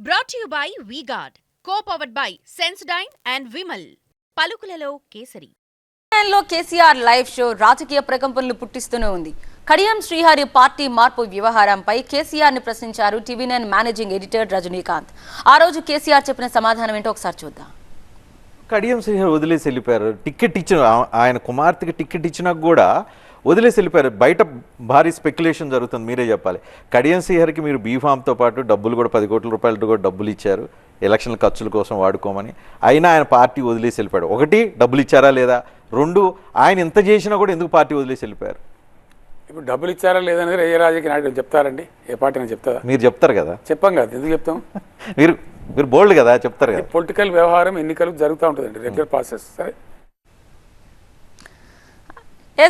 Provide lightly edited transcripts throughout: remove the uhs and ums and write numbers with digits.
Brought you by V-Guard, co-powered by Sensodyne and Vimal. పలుకులలో Kesari. KCR live show రాజకీయ ప్రకంపనలు పుట్టిస్తూనే ఉంది. కడియం శ్రీహరి పార్టీ మార్పు వ్యవహారంపై కేసీఆర్ ని ప్రశ్నించారు టీవీ9 మేనేజింగ్ ఎడిటర్ రజనీకాంత్. ఆ రోజు కేసీఆర్ చెప్పిన సమాధానం ఏంటో ఒకసారి చూద్దాం. కడియం శ్రీహరి వదిలేసి వెళ్ళిపోయారు. టికెట్ ఇచ్చిన ఆయన కుమార్తెకి టికెట్ ఇచ్చినా కూడా వదిలేసి వెళ్ళిపోయారు. బయట భారీ స్పెక్యులేషన్ జరుగుతుంది. మీరే చెప్పాలి. కడియం శ్రీహరికి మీరు బీఫామ్తో పాటు డబ్బులు కూడా 10 కోట్ల రూపాయలతో కూడా డబ్బులు ఇచ్చారు ఎలక్షన్ ఖర్చుల కోసం వాడుకోమని. అయినా ఆయన పార్టీ వదిలేసి వెళ్ళిపోయాడు. ఒకటి, డబ్బులు ఇచ్చారా లేదా? రెండు, ఆయన ఎంత చేసినా కూడా ఎందుకు పార్టీ వదిలేసి వెళ్ళిపోయారు? ఇప్పుడు డబ్బులు ఇచ్చారా లేదనేది ఏ రాజకీయ నాయకులు చెప్తారండి? ఏ పార్టీ అని చెప్తారా? మీరు చెప్తారు కదా. చెప్పాం కదా, ఎందుకు చెప్తాం? మీరు బోల్డ్ కదా, చెప్తారు కదా. పొలిటికల్ వ్యవహారం ఎన్నికలు జరుగుతూ ఉంటుందండి, రెగ్యులర్ ప్రాసెస్. సరే,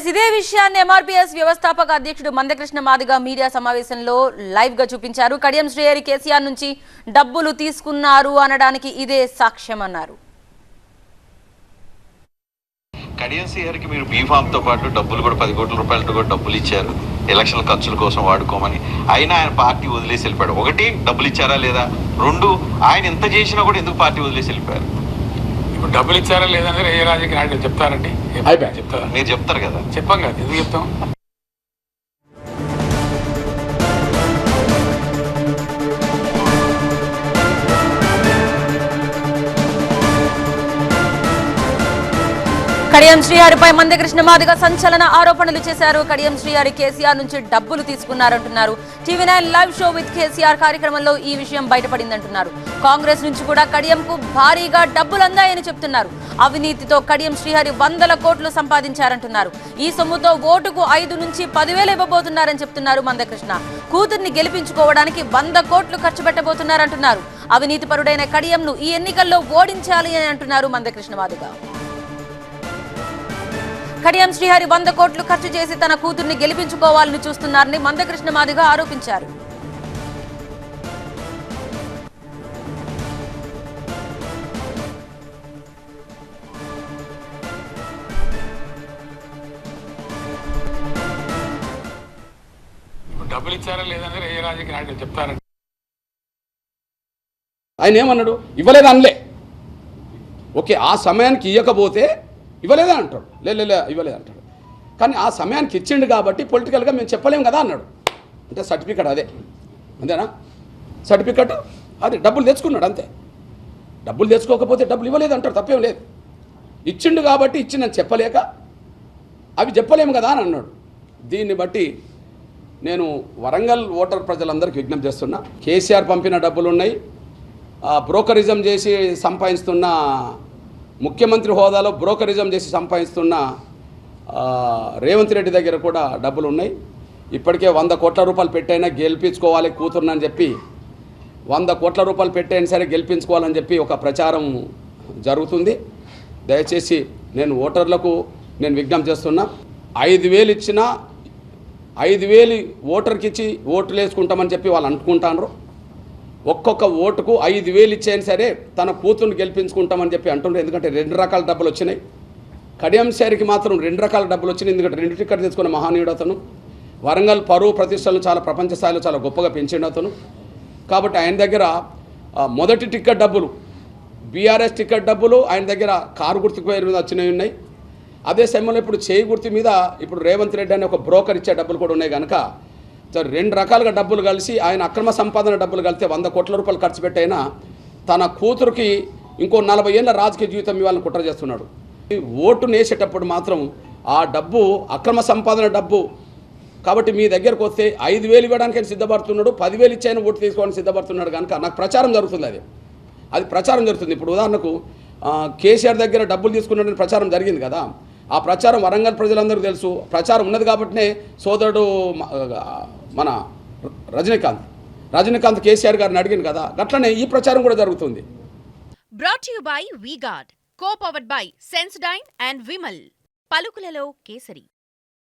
ఇదే విషయాన్ని ఎంఆర్పీఎస్ వ్యవస్థాపక అధ్యక్షుడు మందకృష్ణ మాదిగ మీడియా సమావేశంలో లైవ్ గా చూపించారు. కడియం శ్రీహరి కేసీఆర్ నుంచి డబ్బులు తీసుకున్నారు అనడానికి ఇదే సాక్ష్యం అన్నారు. కడియం శ్రీహరికి మీరు బీఫామ్తో పాటు డబ్బులు కూడా 10 కోట్ల రూపాయలతో కూడా డబ్బులు ఇచ్చారు ఎలక్షన్ ఖర్చుల కోసం వాడుకోమని. అయినా ఆయన పార్టీ వదిలేసి వెళ్ళిపోయాడు. ఒకటి, డబ్బులు ఇచ్చారా లేదా? రెండు, ఆయన ఎంత చేసినా కూడా ఎందుకు పార్టీ వదిలేసి వెళ్ళిపోయారు? ఇప్పుడు డబ్బులు ఇచ్చారా లేదనేది ఏ రాజకీయ నాయకులు చెప్తారండి? చెప్తారా? మీరు చెప్తారు కదా. చెప్పాం కదా, ఎందుకు చెప్తాం? కడియం శ్రీహరిపై మందకృష్ణ మాదిగ సంచలన ఆరోపణలు చేశారు. కడియం శ్రీహరి కేసీఆర్ నుంచి డబ్బులు తీసుకున్నారంటున్నారు. TV9 live show with KCR కార్యక్రమంలో ఈ విషయం బయటపడిందంటున్నారు. కాంగ్రెస్ నుంచి కూడా కడియంకు భారీగా డబ్బులు అందాయని చెప్తున్నారు. అవినీతితో కడియం శ్రీహరి 100 కోట్లు సంపాదించారంటున్నారు. ఈ సొమ్ముతో ఓటుకు 5 నుంచి 10,000 ఇవ్వబోతున్నారని చెప్తున్నారు మందకృష్ణ. కూతుర్ని గెలిపించుకోవడానికి 100 కోట్లు ఖర్చు పెట్టబోతున్నారంటున్నారు. అవినీతి పరుడైన కడియంను ఈ ఎన్నికల్లో ఓడించాలి అని అంటున్నారు మందకృష్ణ మాదిగ. కడియం శ్రీహరి 100 కోట్లు ఖర్చు చేసి తన కూతుర్ని గెలిపించుకోవాలని చూస్తున్నారని మందకృష్ణ మాదిగ ఆరోపించారు. డబ్బులు ఇచ్చారా లేదనేది ఏ రాజకీయ నాయకులు చెప్తారండి? ఆయన ఏమన్నాడు? ఇవ్వలేదు అనలే. ఓకే, ఆ సమయానికి ఇవ్వకపోతే ఇవ్వలేదా అంటాడు. లే ఇవ్వలేదు అంటాడు. కానీ ఆ సమయానికి ఇచ్చిండు కాబట్టి పొలిటికల్గా మేము చెప్పలేము కదా అన్నాడు. అంటే సర్టిఫికెట్ అదే, అంతేనా? సర్టిఫికెట్ అదే, డబ్బులు తెచ్చుకున్నాడు అంతే. డబ్బులు తెచ్చుకోకపోతే డబ్బులు ఇవ్వలేదు అంటాడు, తప్పేం లేదు. ఇచ్చిండు కాబట్టి ఇచ్చిందని చెప్పలేక అవి చెప్పలేము కదా అని అన్నాడు. దీన్ని బట్టి నేను వరంగల్ ఓటర్ ప్రజలందరికీ విజ్ఞప్తి చేస్తున్నా. కేసీఆర్ పంపిన డబ్బులు ఉన్నాయి, బ్రోకరిజం చేసి సంపాదిస్తున్న, ముఖ్యమంత్రి హోదాలో బ్రోకరిజం చేసి సంపాదిస్తున్న రేవంత్ రెడ్డి దగ్గర కూడా డబ్బులు ఉన్నాయి. ఇప్పటికే 100 కోట్ల రూపాయలు పెట్టైనా గెలిపించుకోవాలి కూతురునని చెప్పి 100 కోట్ల రూపాయలు పెట్టైనా సరే గెలిపించుకోవాలని చెప్పి ఒక ప్రచారం జరుగుతుంది. దయచేసి నేను ఓటర్లకు విజ్ఞప్తి చేస్తున్నా. 5,000 ఇచ్చినా 5,000 ఓటర్కి ఇచ్చి ఓట్లు వేసుకుంటామని చెప్పి వాళ్ళు అనుకుంటారు. ఒక్కొక్క ఓటుకు 5,000 ఇచ్చేయని సరే తన కూతుర్ని గెలిపించుకుంటామని చెప్పి అంటున్నారు. ఎందుకంటే 2 రకాల డబ్బులు వచ్చినాయి. కడియం శ్రీహరికి మాత్రం 2 రకాల డబ్బులు వచ్చినాయి. ఎందుకంటే 2 టికెట్ తెచ్చుకున్న మహానీయుడు అతను. వరంగల్ పరువు ప్రతిష్టలను చాలా ప్రపంచ స్థాయిలో చాలా గొప్పగా పెంచిండు అతను. కాబట్టి ఆయన దగ్గర మొదటి టికెట్ డబ్బులు, బీఆర్ఎస్ టికెట్ డబ్బులు ఆయన దగ్గర కారు గుర్తు పేరు మీద వచ్చినవి ఉన్నాయి. అదే సమయంలో ఇప్పుడు చేయి గుర్తు మీద ఇప్పుడు రేవంత్ రెడ్డి అనే ఒక బ్రోకర్ ఇచ్చే డబ్బులు కూడా ఉన్నాయి. కనుక 2 రకాలుగా డబ్బులు కలిసి ఆయన అక్రమ సంపాదన డబ్బులు కలిస్తే 100 కోట్ల రూపాయలు ఖర్చు పెట్టైనా తన కూతురుకి ఇంకో 40 ఏళ్ళ రాజకీయ జీవితం ఇవ్వాలని కుట్ర చేస్తున్నాడు. ఓటు నేసేటప్పుడు మాత్రం ఆ డబ్బు అక్రమ సంపాదన డబ్బు కాబట్టి మీ దగ్గరకు వస్తే 5,000 ఇవ్వడానికి సిద్ధపడుతున్నాడు, 10,000 ఇచ్చాయని ఓటు తీసుకోవడానికి సిద్ధపడుతున్నాడు. కనుక నాకు ప్రచారం జరుగుతుంది. అది ప్రచారం జరుగుతుంది. ఇప్పుడు ఉదాహరణకు కేసీఆర్ దగ్గర డబ్బులు తీసుకున్నాడని ప్రచారం జరిగింది కదా. ఆ ప్రచారం వరంగల్ ప్రజలందరూ తెలుసు. ప్రచారం ఉన్నది కాబట్టినే సోదరుడు మన రజనీకాంత్ కేసీఆర్ గారిని అడిగింది కదా. అట్లనే ఈ ప్రచారం కూడా జరుగుతుంది. Brought you by V-Guard, co-powered by Sensodyne and Vimal. పలుకులలో కేసరి.